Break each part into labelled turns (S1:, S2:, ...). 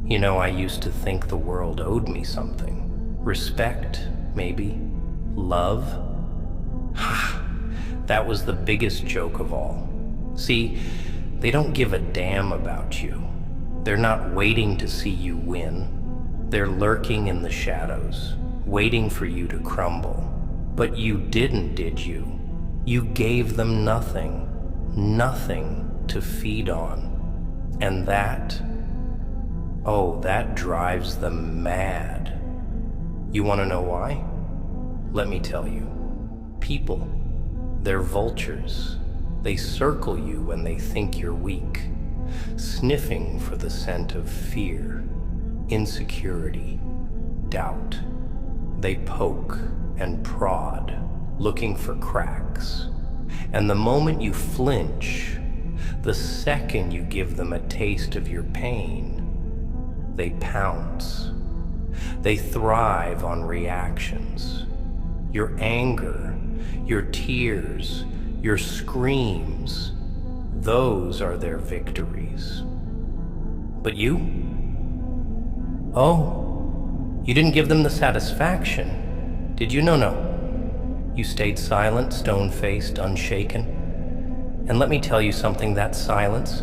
S1: You know, I used to think the world owed me something. Respect, maybe. Love. That was the biggest joke of all. See, they don't give a damn about you. They're not waiting to see you win. They're lurking in the shadows, waiting for you to crumble. But you didn't, did you? You gave them nothing, nothing to feed on. And that, oh, that drives them mad. You want to know why? Let me tell you. People, they're vultures. They circle you when they think you're weak, sniffing for the scent of fear, insecurity, doubt. They poke and prod, looking for cracks. And the moment you flinch, the second you give them a taste of your pain, they pounce. They thrive on reactions. Your anger, your tears, your screams, those are their victories. But you? Oh, you didn't give them the satisfaction, did you? No. You stayed silent, stone-faced, unshaken. And let me tell you something, that silence,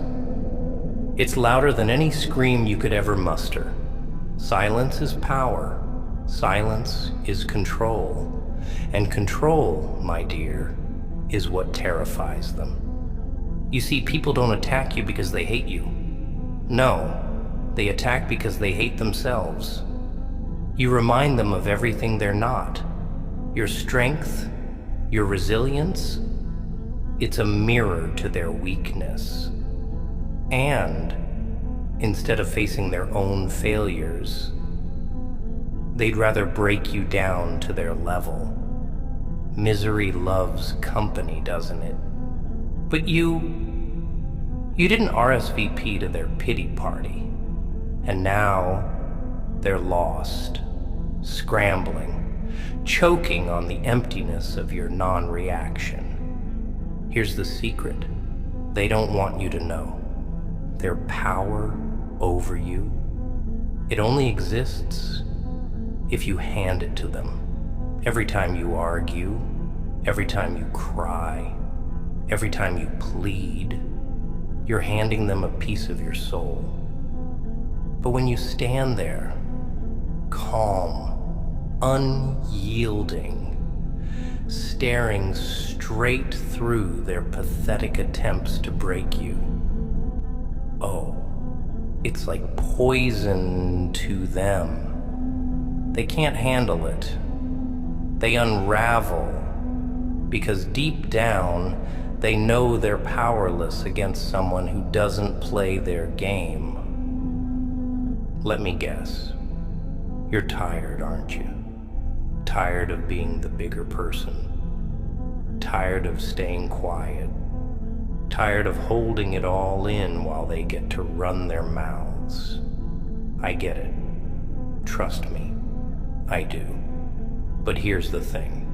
S1: it's louder than any scream you could ever muster. Silence is power. Silence is control. And control, my dear, is what terrifies them. You see, people don't attack you because they hate you. No, they attack because they hate themselves. You remind them of everything they're not. Your strength, your resilience, it's a mirror to their weakness. And instead of facing their own failures, they'd rather break you down to their level. Misery loves company, doesn't it? But you didn't RSVP to their pity party. And now they're lost, scrambling, choking on the emptiness of your non-reaction. Here's the secret. They don't want you to know. Their power over you, it only exists if you hand it to them. Every time you argue, every time you cry, every time you plead, you're handing them a piece of your soul. But when you stand there, calm, unyielding, staring straight through their pathetic attempts to break you, oh, it's like poison to them. They can't handle it. They unravel because deep down, they know they're powerless against someone who doesn't play their game. Let me guess. You're tired, aren't you? Tired of being the bigger person. Tired of staying quiet. Tired of holding it all in while they get to run their mouths. I get it. Trust me, I do. But here's the thing.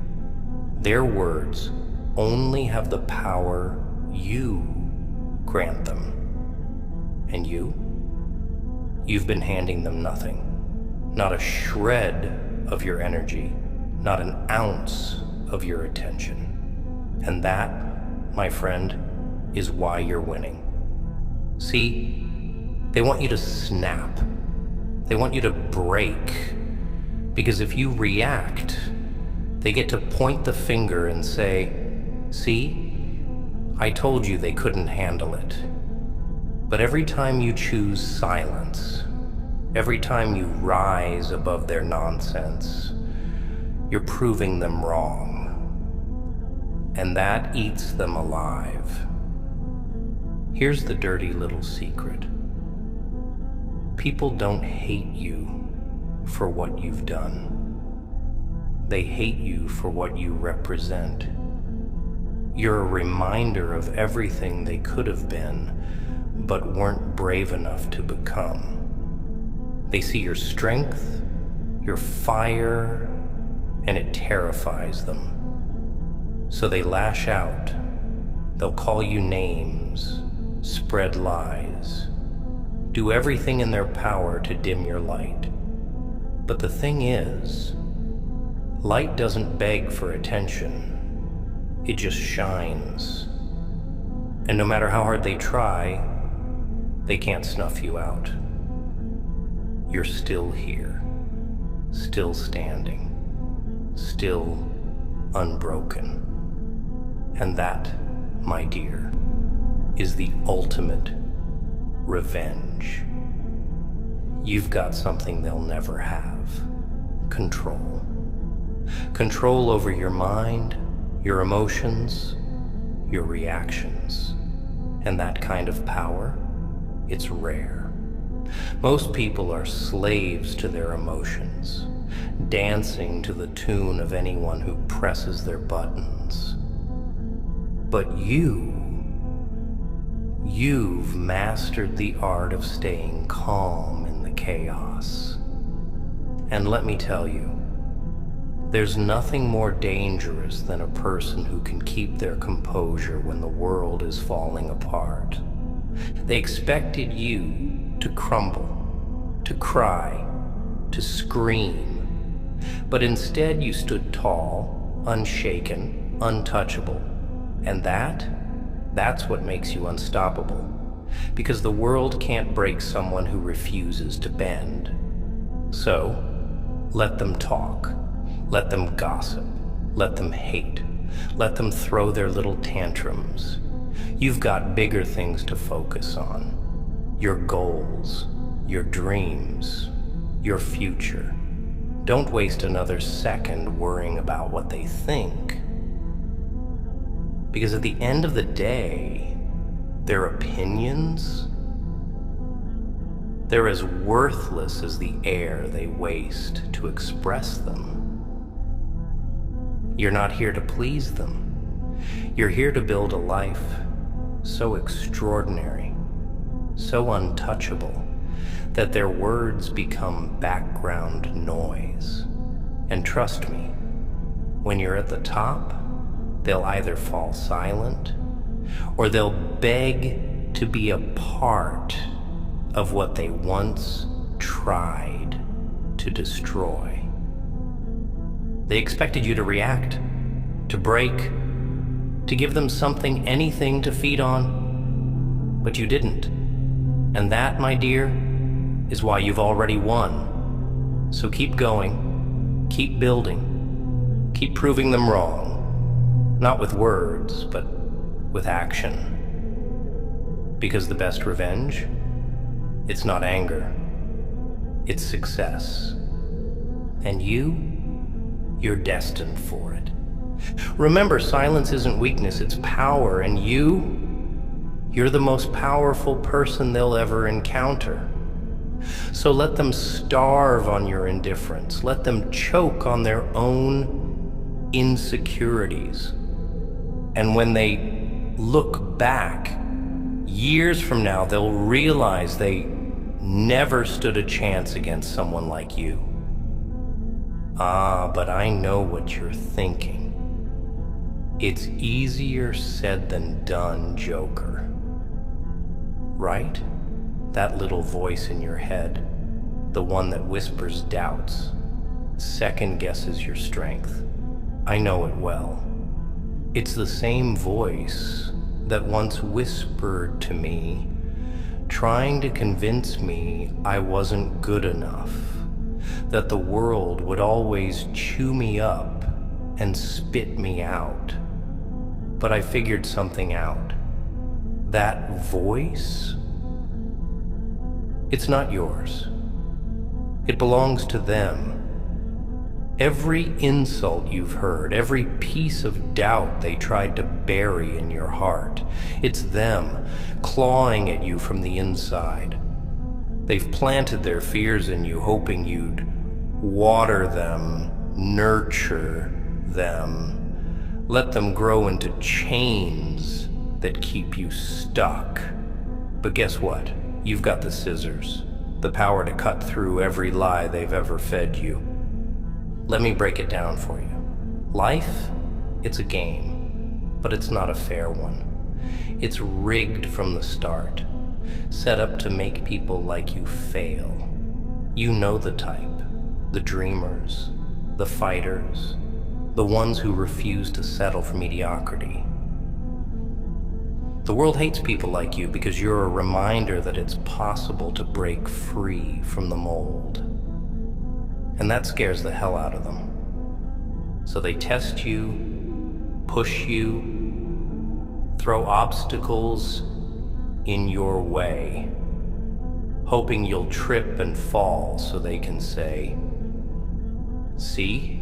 S1: Their words only have the power you grant them. And you've been handing them nothing. Not a shred of your energy, not an ounce of your attention. And that, my friend, is why you're winning. See, they want you to snap. They want you to break. Because if you react, they get to point the finger and say, see, I told you they couldn't handle it. But every time you choose silence, every time you rise above their nonsense, you're proving them wrong. And that eats them alive. Here's the dirty little secret. People don't hate you for what you've done. They hate you for what you represent. You're a reminder of everything they could have been, but weren't brave enough to become. They see your strength, your fire, and it terrifies them. So they lash out. They'll call you names, spread lies, do everything in their power to dim your light. But the thing is, light doesn't beg for attention. It just shines. And no matter how hard they try, they can't snuff you out. You're still here, still standing, still unbroken. And that, my dear, is the ultimate revenge. You've got something they'll never have. Control. Control over your mind, your emotions, your reactions. And that kind of power, it's rare. Most people are slaves to their emotions, dancing to the tune of anyone who presses their buttons. But you've mastered the art of staying calm in the chaos. And let me tell you, there's nothing more dangerous than a person who can keep their composure when the world is falling apart. They expected you to crumble, to cry, to scream. But instead you stood tall, unshaken, untouchable. And that's what makes you unstoppable. Because the world can't break someone who refuses to bend. So, let them talk. Let them gossip. Let them hate. Let them throw their little tantrums. You've got bigger things to focus on. Your goals, your dreams, your future. Don't waste another second worrying about what they think. Because at the end of the day, their opinions, they're as worthless as the air they waste to express them. You're not here to please them. You're here to build a life so extraordinary, so untouchable, that their words become background noise. And trust me, when you're at the top, they'll either fall silent or they'll beg to be a part of what they once tried to destroy. They expected you to react, to break, to give them something, anything to feed on, but you didn't. And that, my dear, is why you've already won. So keep going, keep building, keep proving them wrong. Not with words, but with action. Because the best revenge, it's not anger, it's success. And you're destined for it. Remember, silence isn't weakness, it's power, and you're the most powerful person they'll ever encounter. So let them starve on your indifference. Let them choke on their own insecurities. And when they look back, years from now, they'll realize they never stood a chance against someone like you. Ah, but I know what you're thinking. It's easier said than done, Joker. Right? That little voice in your head, the one that whispers doubts, second guesses your strength. I know it well. It's the same voice that once whispered to me, trying to convince me I wasn't good enough, that the world would always chew me up and spit me out. But I figured something out. That voice, it's not yours. It belongs to them. Every insult you've heard, every piece of doubt they tried to bury in your heart, it's them clawing at you from the inside. They've planted their fears in you, hoping you'd water them, nurture them, let them grow into chains that keep you stuck. But guess what? You've got the scissors, the power to cut through every lie they've ever fed you. Let me break it down for you. Life, it's a game, but it's not a fair one. It's rigged from the start. set up to make people like you fail. You know the type, the dreamers, the fighters, the ones who refuse to settle for mediocrity. The world hates people like you because you're a reminder that it's possible to break free from the mold. And that scares the hell out of them. So they test you, push you, throw obstacles in your way, hoping you'll trip and fall so they can say, "See?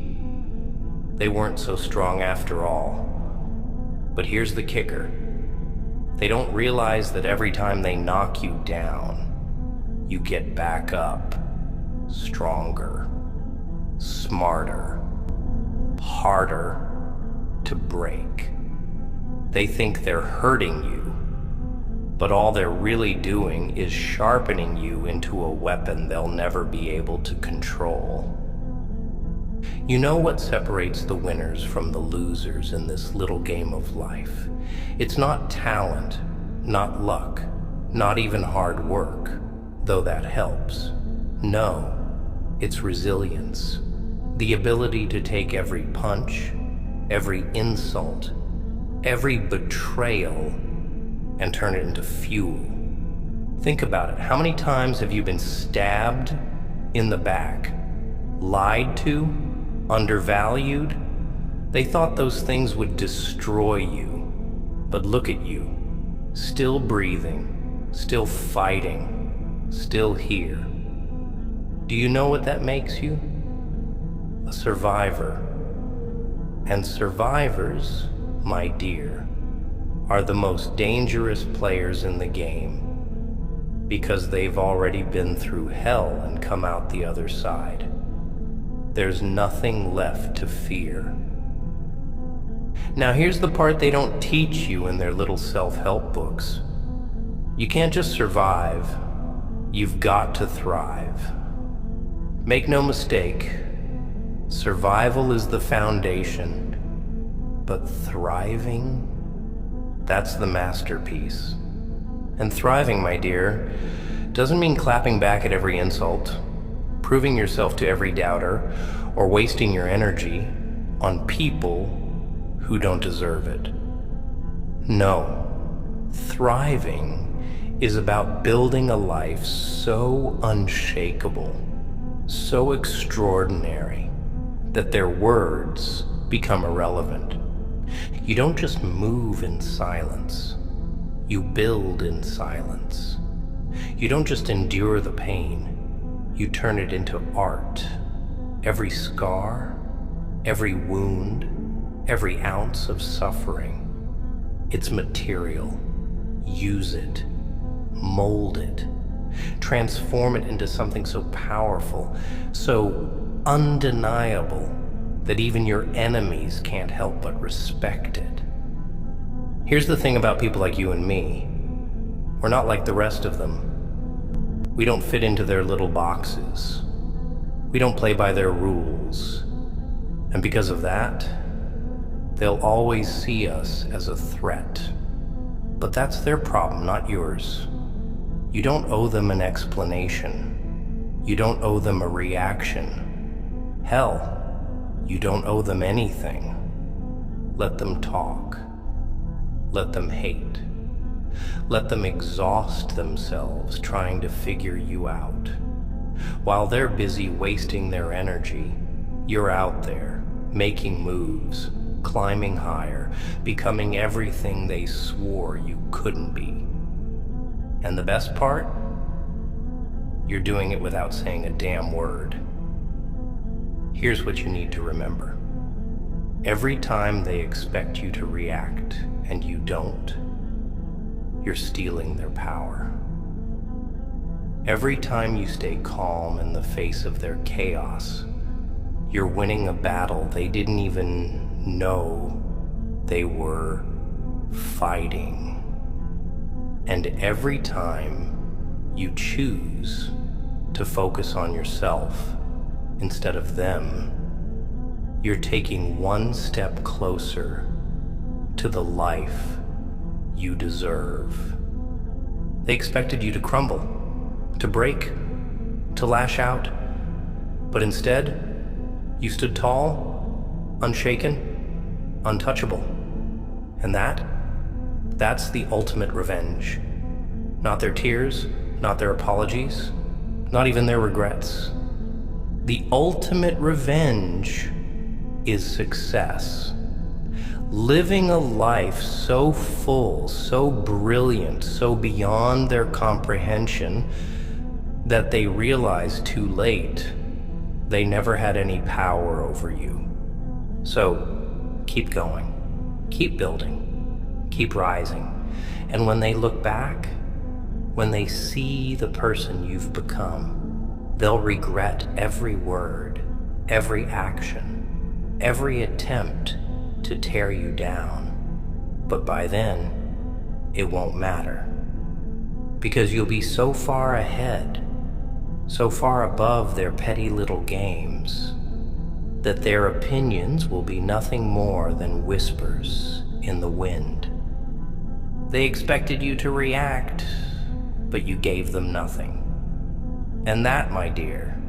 S1: They weren't so strong after all." But here's the kicker. They don't realize that every time they knock you down, you get back up, stronger, smarter, harder to break. They think they're hurting you, but all they're really doing is sharpening you into a weapon they'll never be able to control. You know what separates the winners from the losers in this little game of life? It's not talent, not luck, not even hard work, though that helps. No, it's resilience. The ability to take every punch, every insult, every betrayal, and turn it into fuel. Think about it. How many times have you been stabbed in the back, lied to, undervalued? They thought those things would destroy you. But look at you, still breathing, still fighting, still here. Do you know what that makes you? A survivor. And survivors, my dear, are the most dangerous players in the game because they've already been through hell and come out the other side. There's nothing left to fear. Now here's the part they don't teach you in their little self-help books. You can't just survive, you've got to thrive. Make no mistake, survival is the foundation, but thriving, that's the masterpiece. And thriving, my dear, doesn't mean clapping back at every insult, proving yourself to every doubter, or wasting your energy on people who don't deserve it. No, thriving is about building a life so unshakable, so extraordinary, that their words become irrelevant. You don't just move in silence, you build in silence. You don't just endure the pain, you turn it into art. Every scar, every wound, every ounce of suffering, it's material. Use it, mold it, transform it into something so powerful, so undeniable, that even your enemies can't help but respect it. Here's the thing about people like you and me. We're not like the rest of them. We don't fit into their little boxes. We don't play by their rules. And because of that, they'll always see us as a threat. But that's their problem, not yours. You don't owe them an explanation. You don't owe them a reaction. Hell, you don't owe them anything. Let them talk. Let them hate. Let them exhaust themselves trying to figure you out. While they're busy wasting their energy, you're out there, making moves, climbing higher, becoming everything they swore you couldn't be. And the best part? You're doing it without saying a damn word. Here's what you need to remember. Every time they expect you to react and you don't, you're stealing their power. Every time you stay calm in the face of their chaos, you're winning a battle they didn't even know they were fighting. And every time you choose to focus on yourself instead of them, you're taking one step closer to the life you deserve. They expected you to crumble, to break, to lash out. But instead, you stood tall, unshaken, untouchable. And that's the ultimate revenge. Not their tears, not their apologies, not even their regrets. The ultimate revenge is success. Living a life so full, so brilliant, so beyond their comprehension that they realize too late they never had any power over you. So keep going, keep building, keep rising. And when they look back, when they see the person you've become, they'll regret every word, every action, every attempt to tear you down. But by then, it won't matter. Because you'll be so far ahead, so far above their petty little games, that their opinions will be nothing more than whispers in the wind. They expected you to react, but you gave them nothing. And that, my dear,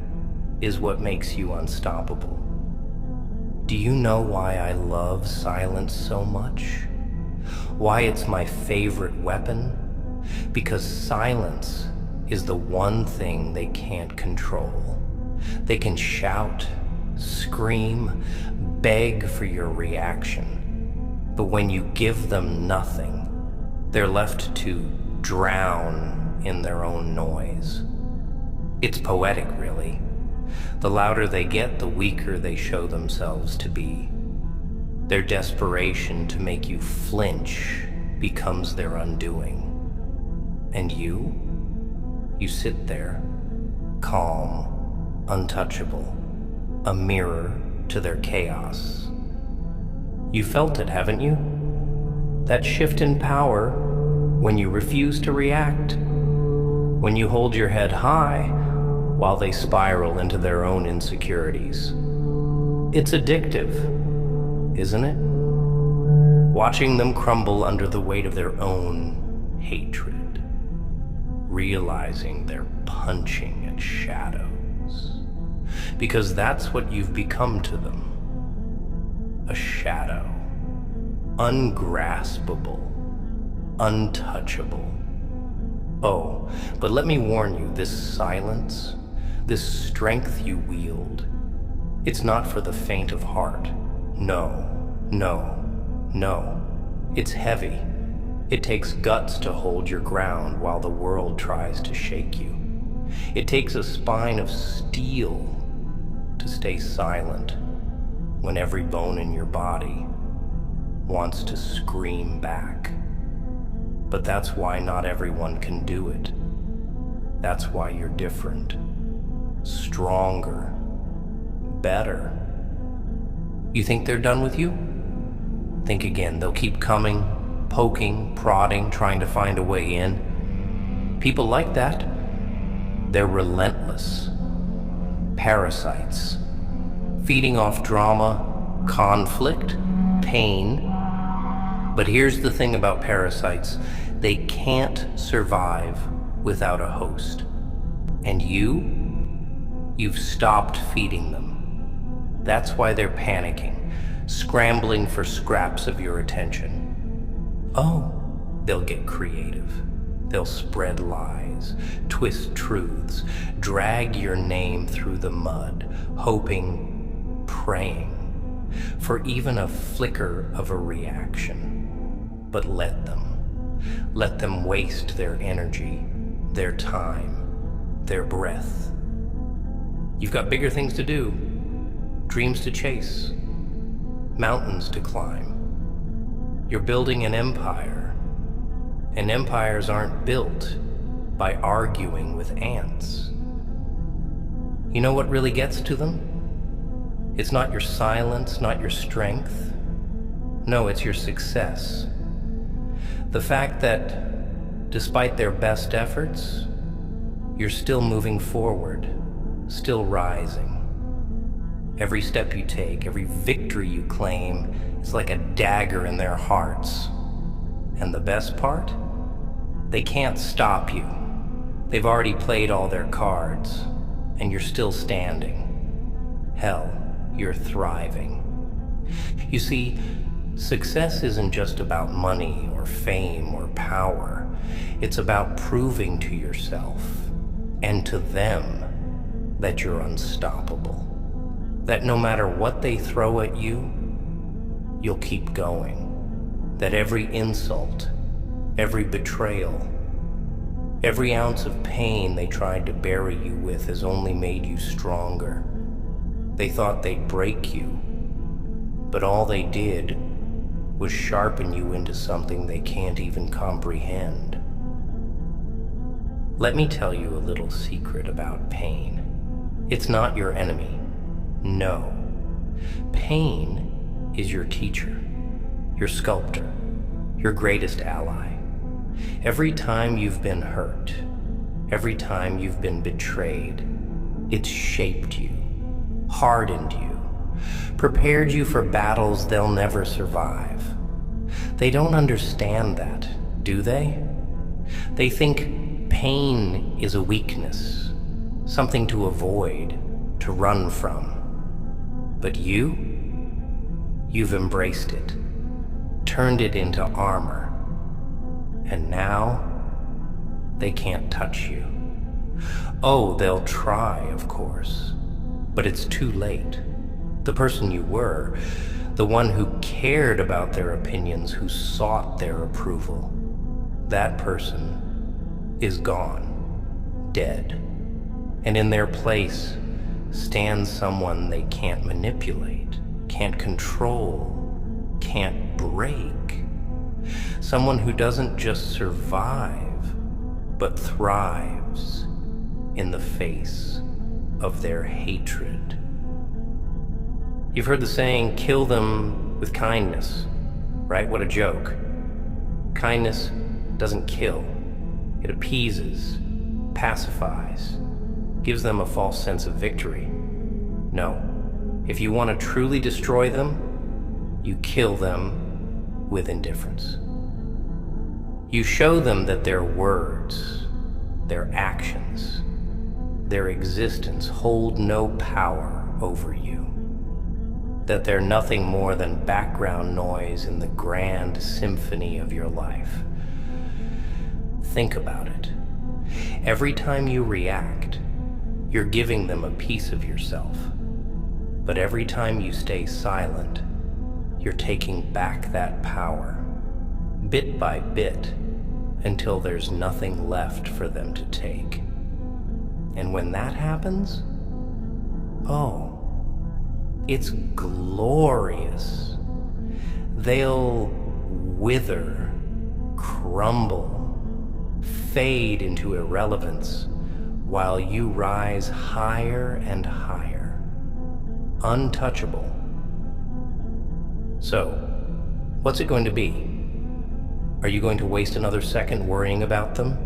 S1: is what makes you unstoppable. Do you know why I love silence so much? Why it's my favorite weapon? Because silence is the one thing they can't control. They can shout, scream, beg for your reaction. But when you give them nothing, they're left to drown in their own noise. It's poetic, really. The louder they get, the weaker they show themselves to be. Their desperation to make you flinch becomes their undoing. And you sit there, calm, untouchable, a mirror to their chaos. You felt it, haven't you? That shift in power when you refuse to react, when you hold your head high while they spiral into their own insecurities. It's addictive, isn't it? Watching them crumble under the weight of their own hatred, realizing they're punching at shadows. Because that's what you've become to them. A shadow. Ungraspable. Untouchable. Oh, but let me warn you, this silence, this strength you wield, it's not for the faint of heart. No, no, no. It's heavy. It takes guts to hold your ground while the world tries to shake you. It takes a spine of steel to stay silent when every bone in your body wants to scream back. But that's why not everyone can do it. That's why you're different, stronger, better. You think they're done with you? Think again. They'll keep coming, poking, prodding, trying to find a way in. People like that, they're relentless. Parasites, feeding off drama, conflict, pain. But here's the thing about parasites. They can't survive without a host. And you've stopped feeding them. That's why they're panicking, scrambling for scraps of your attention. Oh, they'll get creative. They'll spread lies, twist truths, drag your name through the mud, hoping, praying for even a flicker of a reaction. But let them waste their energy, their time, their breath. You've got bigger things to do, dreams to chase, mountains to climb. You're building an empire, and empires aren't built by arguing with ants. You know what really gets to them? It's not your silence, not your strength. No, it's your success. The fact that, despite their best efforts, you're still moving forward, still rising. Every step you take, every victory you claim is like a dagger in their hearts. And the best part? They can't stop you. They've already played all their cards, and you're still standing. Hell, you're thriving. You see, success isn't just about money or fame or power. It's about proving to yourself and to them that you're unstoppable. That no matter what they throw at you, you'll keep going. That every insult, every betrayal, every ounce of pain they tried to bury you with has only made you stronger. They thought they'd break you, but all they did was sharpen you into something they can't even comprehend. Let me tell you a little secret about pain. It's not your enemy. No. Pain is your teacher, your sculptor, your greatest ally. Every time you've been hurt, every time you've been betrayed, it's shaped you, hardened you, prepared you for battles they'll never survive. They don't understand that, do they? They think pain is a weakness, something to avoid, to run from. But you've embraced it, turned it into armor, and now they can't touch you. Oh, they'll try, of course, but it's too late. The person you were, the one who cared about their opinions, who sought their approval, that person is gone, dead. And in their place stands someone they can't manipulate, can't control, can't break. Someone who doesn't just survive, but thrives in the face of their hatred. You've heard the saying, kill them with kindness, right? What a joke. Kindness doesn't kill. It appeases, pacifies, gives them a false sense of victory. No, if you want to truly destroy them, you kill them with indifference. You show them that their words, their actions, their existence hold no power over you. That they're nothing more than background noise in the grand symphony of your life. Think about it. Every time you react, you're giving them a piece of yourself. But every time you stay silent, you're taking back that power, bit by bit, until there's nothing left for them to take. And when that happens, oh, it's glorious. They'll wither, crumble, fade into irrelevance, while you rise higher and higher, untouchable. So, what's it going to be? Are you going to waste another second worrying about them?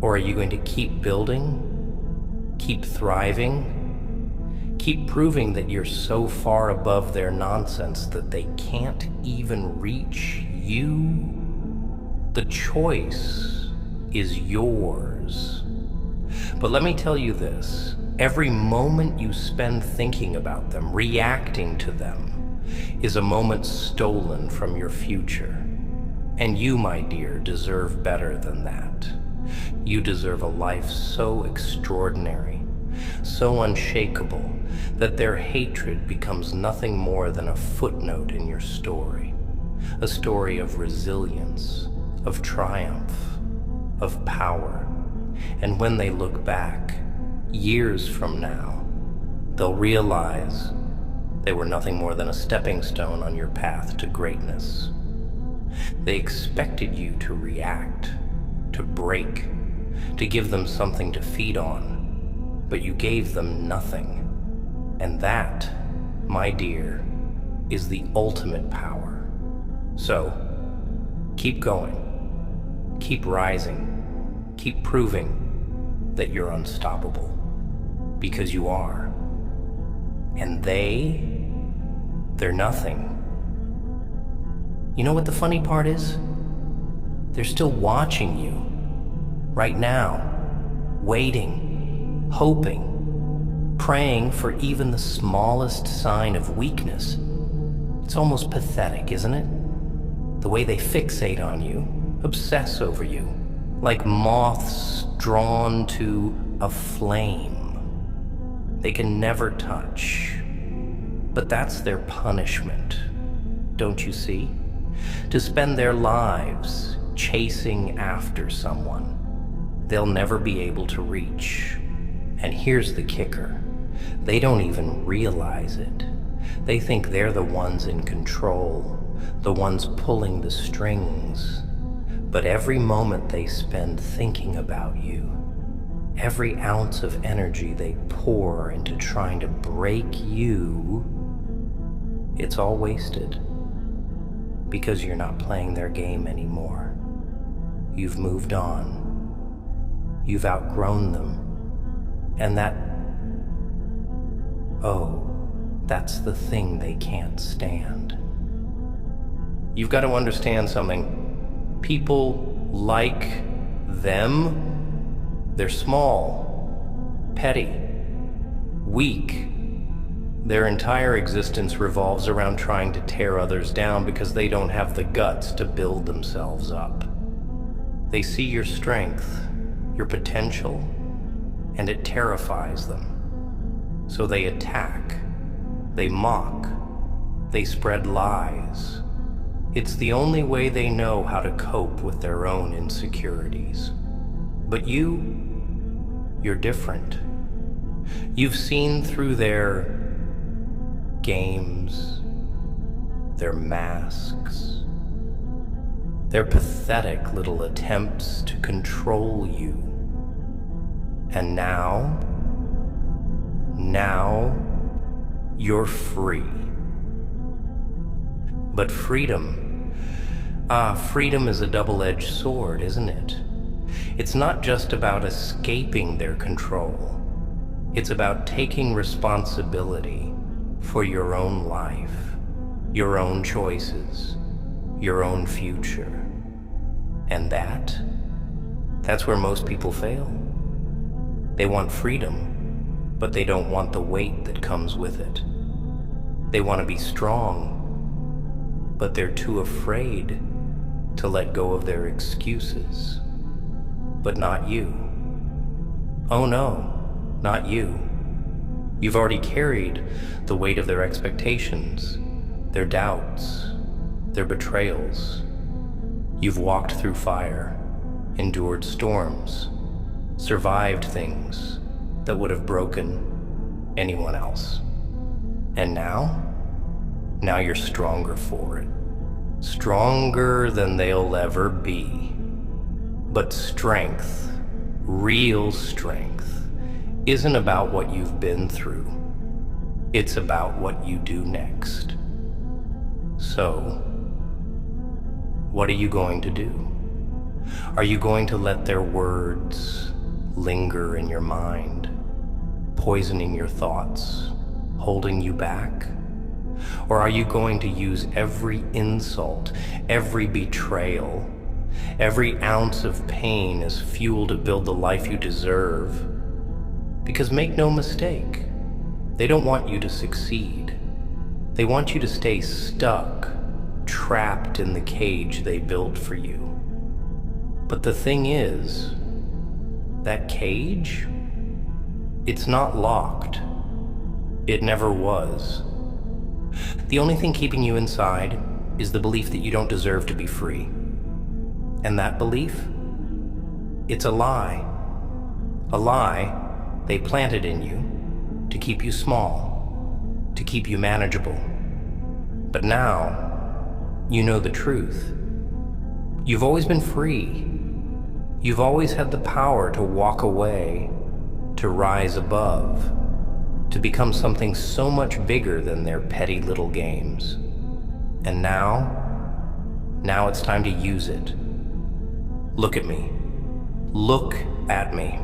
S1: Or are you going to keep building, keep thriving, keep proving that you're so far above their nonsense that they can't even reach you? The choice is yours. But let me tell you this, every moment you spend thinking about them, reacting to them, is a moment stolen from your future. And you, my dear, deserve better than that. You deserve a life so extraordinary, so unshakable, that their hatred becomes nothing more than a footnote in your story. A story of resilience, of triumph, of power. And when they look back, years from now, they'll realize they were nothing more than a stepping stone on your path to greatness. They expected you to react, to break, to give them something to feed on, but you gave them nothing. And that, my dear, is the ultimate power. So, keep going, keep rising, keep proving that you're unstoppable, because you are. And they're nothing. You know what the funny part is? They're still watching you, right now, waiting, hoping, praying for even the smallest sign of weakness. It's almost pathetic, isn't it? The way they fixate on you, obsess over you, like moths drawn to a flame they can never touch. But that's their punishment, don't you see? To spend their lives chasing after someone they'll never be able to reach. And here's the kicker. They don't even realize it. They think they're the ones in control, the ones pulling the strings. But every moment they spend thinking about you, every ounce of energy they pour into trying to break you, it's all wasted. Because you're not playing their game anymore. You've moved on. You've outgrown them. And that's the thing they can't stand. You've got to understand something. People like them, they're small, petty, weak. Their entire existence revolves around trying to tear others down because they don't have the guts to build themselves up. They see your strength, your potential, and it terrifies them. So they attack, they mock, they spread lies. It's the only way they know how to cope with their own insecurities. But you're different. You've seen through their games, their masks, their pathetic little attempts to control you. And now you're free. But freedom is a double-edged sword, isn't it? It's not just about escaping their control. It's about taking responsibility for your own life, your own choices, your own future. And that's where most people fail. They want freedom, but they don't want the weight that comes with it. They want to be strong, but they're too afraid to let go of their excuses. But not you. Oh no, not you. You've already carried the weight of their expectations, their doubts, their betrayals. You've walked through fire, endured storms, survived things that would have broken anyone else. And now you're stronger for it. Stronger than they'll ever be. But strength, real strength, isn't about what you've been through. It's about what you do next. So, what are you going to do? Are you going to let their words linger in your mind, poisoning your thoughts, holding you back? Or are you going to use every insult, every betrayal, every ounce of pain as fuel to build the life you deserve? Because make no mistake, they don't want you to succeed. They want you to stay stuck, trapped in the cage they built for you. But the thing is, that cage, it's not locked. It never was. The only thing keeping you inside is the belief that you don't deserve to be free. And that belief, it's a lie. A lie they planted in you to keep you small, to keep you manageable. But now, you know the truth. You've always been free. You've always had the power to walk away, to rise above, to become something so much bigger than their petty little games. And now it's time to use it. Look at me. Look at me.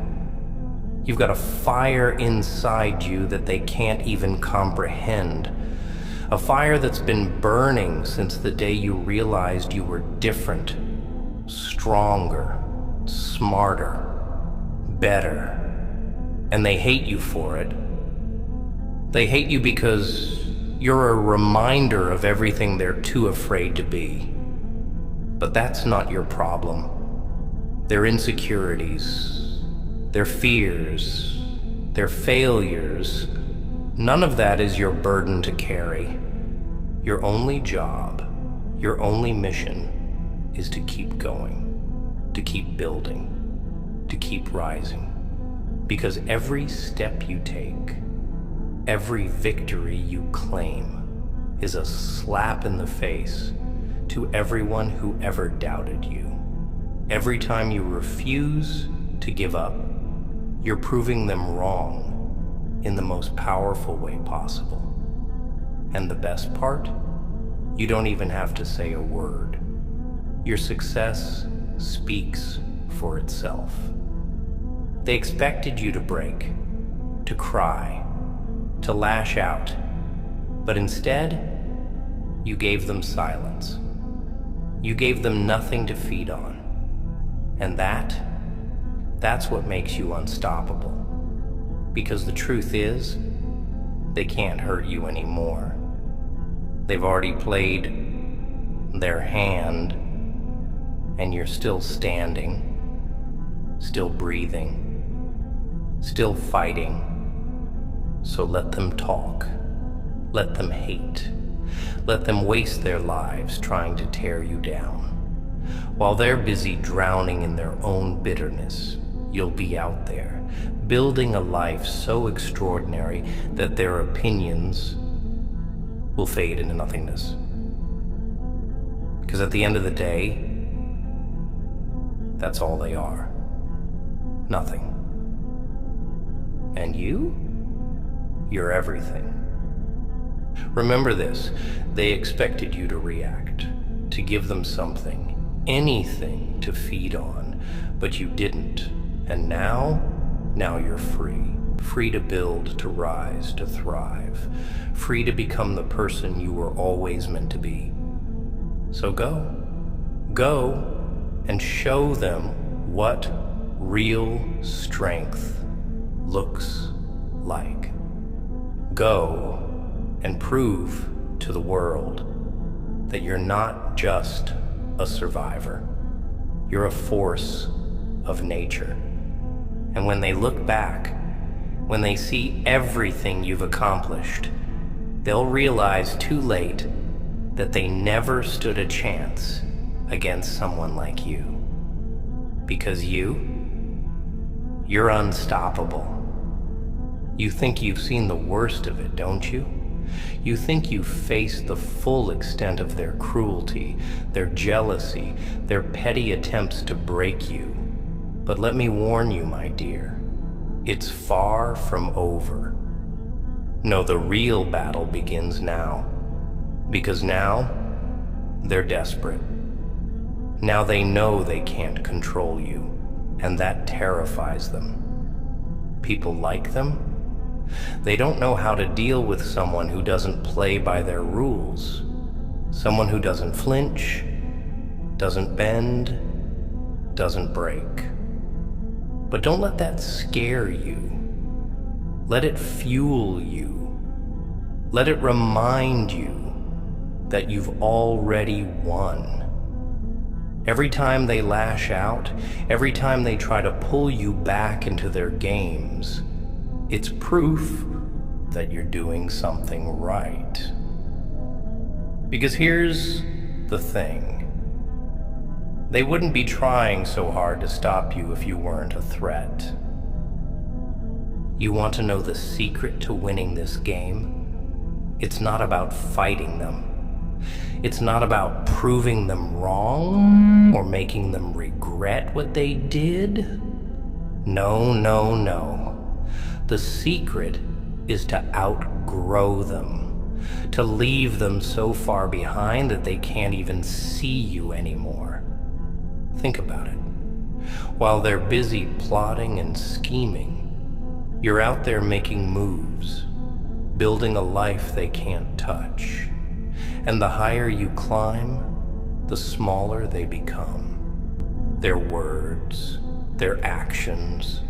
S1: You've got a fire inside you that they can't even comprehend. A fire that's been burning since the day you realized you were different, stronger, smarter, better, and they hate you for it. They hate you because you're a reminder of everything they're too afraid to be. But that's not your problem. Their insecurities, their fears, their failures, none of that is your burden to carry. Your only job, your only mission is to keep going, to keep building, to keep rising. Because every step you take, every victory you claim is a slap in the face to everyone who ever doubted you. Every time you refuse to give up, you're proving them wrong in the most powerful way possible. And the best part? You don't even have to say a word. Your success speaks for itself. They expected you to break, to cry, to lash out, but instead, you gave them silence. You gave them nothing to feed on. And that's what makes you unstoppable. Because the truth is, they can't hurt you anymore. They've already played their hand, and you're still standing, still breathing, still fighting. So let them talk. Let them hate. Let them waste their lives trying to tear you down. While they're busy drowning in their own bitterness, you'll be out there, building a life so extraordinary that their opinions will fade into nothingness. Because at the end of the day, that's all they are. Nothing. And you're everything. Remember this, they expected you to react, to give them something, anything to feed on, but you didn't. And now you're free. Free to build, to rise, to thrive. Free to become the person you were always meant to be. So go and show them what real strength looks like. Go and prove to the world that you're not just a survivor. You're a force of nature. And when they look back, when they see everything you've accomplished, they'll realize too late that they never stood a chance against someone like you. Because you're unstoppable. You think you've seen the worst of it, don't you? You think you've faced the full extent of their cruelty, their jealousy, their petty attempts to break you. But let me warn you, my dear, it's far from over. No, the real battle begins now. Because now, they're desperate. Now they know they can't control you, and that terrifies them. People like them? They don't know how to deal with someone who doesn't play by their rules. Someone who doesn't flinch, doesn't bend, doesn't break. But don't let that scare you. Let it fuel you. Let it remind you that you've already won. Every time they lash out, every time they try to pull you back into their games, it's proof that you're doing something right. Because here's the thing. They wouldn't be trying so hard to stop you if you weren't a threat. You want to know the secret to winning this game? It's not about fighting them. It's not about proving them wrong or making them regret what they did. No, no, no. The secret is to outgrow them, to leave them so far behind that they can't even see you anymore. Think about it. While they're busy plotting and scheming, you're out there making moves, building a life they can't touch. And the higher you climb, the smaller they become. their words, their actions,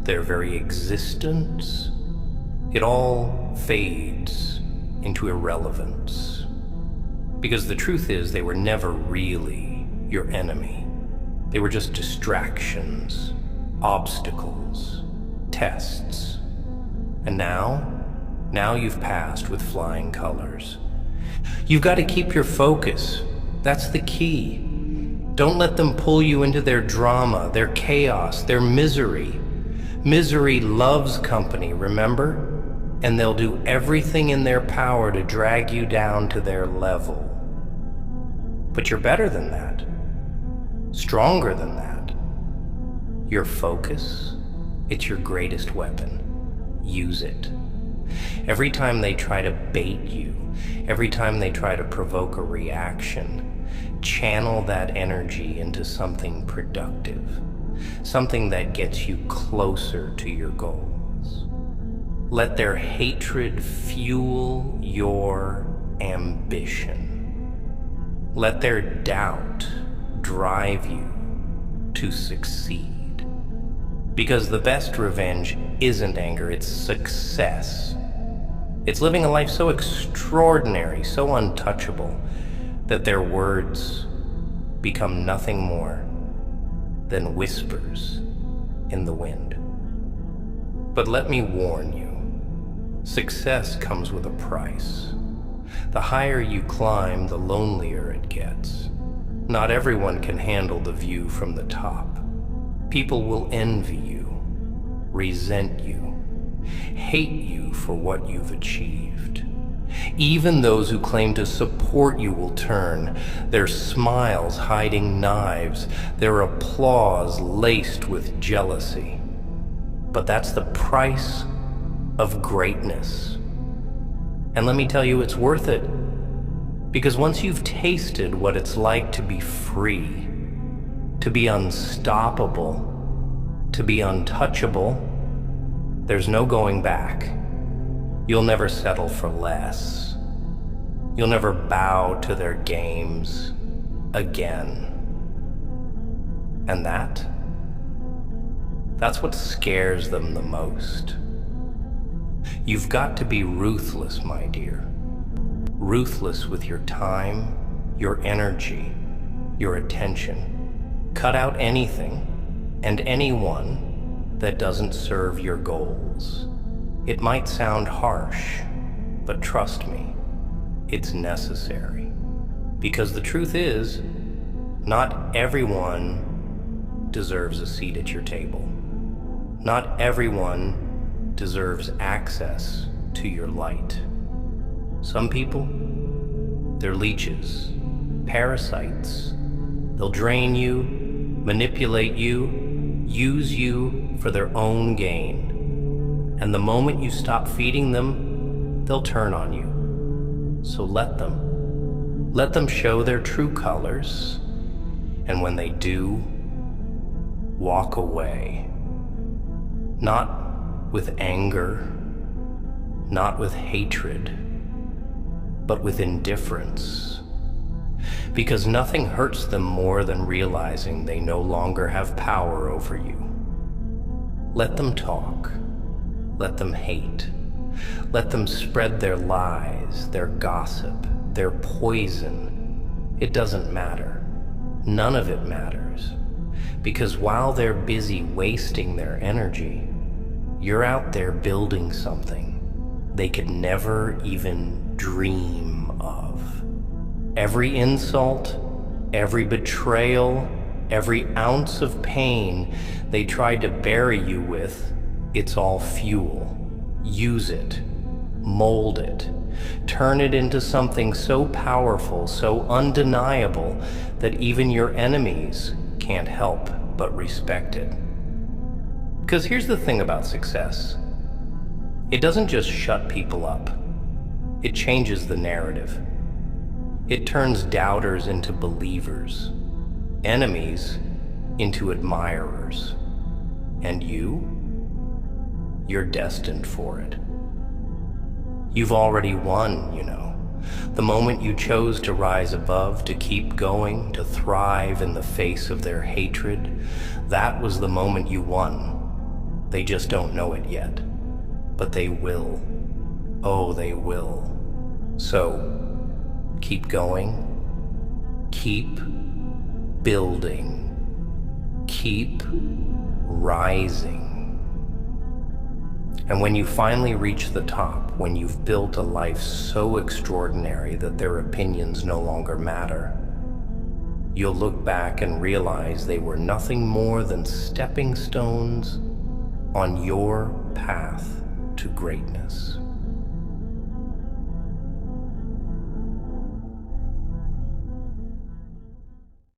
S1: their very existence, it all fades into irrelevance. Because the truth is, they were never really your enemy. They were just distractions, obstacles, tests. And now you've passed with flying colors. You've got to keep your focus. That's the key. Don't let them pull you into their drama, their chaos, their misery. Misery loves company, remember? And they'll do everything in their power to drag you down to their level. But you're better than that. Stronger than that. Your focus, it's your greatest weapon. Use it. Every time they try to bait you, every time they try to provoke a reaction, channel that energy into something productive, something that gets you closer to your goals. Let their hatred fuel your ambition. Let their doubt drive you to succeed. Because the best revenge isn't anger, it's success. It's living a life so extraordinary, so untouchable, that their words become nothing more than whispers in the wind. But let me warn you, success comes with a price. The higher you climb, the lonelier it gets. Not everyone can handle the view from the top. People will envy you, resent you, hate you for what you've achieved. Even those who claim to support you will turn, their smiles hiding knives, their applause laced with jealousy. But that's the price of greatness. And let me tell you, it's worth it. Because once you've tasted what it's like to be free, to be unstoppable, to be untouchable, there's no going back. You'll never settle for less. You'll never bow to their games again. And that's what scares them the most. You've got to be ruthless, my dear. Ruthless with your time, your energy, your attention. Cut out anything and anyone that doesn't serve your goals. It might sound harsh, but trust me, it's necessary. Because the truth is, not everyone deserves a seat at your table. Not everyone deserves access to your light. Some people, they're leeches, parasites. They'll drain you, manipulate you, use you for their own gain. And the moment you stop feeding them, they'll turn on you. So let them. Let them show their true colors. And when they do, walk away. Not with anger, not with hatred, but with indifference. Because nothing hurts them more than realizing they no longer have power over you. Let them talk. Let them hate. Let them spread their lies, their gossip, their poison. It doesn't matter. None of it matters. Because while they're busy wasting their energy, you're out there building something they could never even dream of. Every insult, every betrayal, every ounce of pain they tried to bury you with, it's all fuel. Use it, mold it, turn it into something so powerful, so undeniable, that even your enemies can't help but respect it. Because here's the thing about success. It doesn't just shut people up. It changes the narrative. It turns doubters into believers, enemies into admirers. And you're destined for it. You've already won, you know. The moment you chose to rise above, to keep going, to thrive in the face of their hatred, that was the moment you won. They just don't know it yet. But they will. Oh, they will. So, keep going. Keep building. Keep rising. And when you finally reach the top, when you've built a life so extraordinary that their opinions no longer matter, you'll look back and realize they were nothing more than stepping stones on your path to greatness.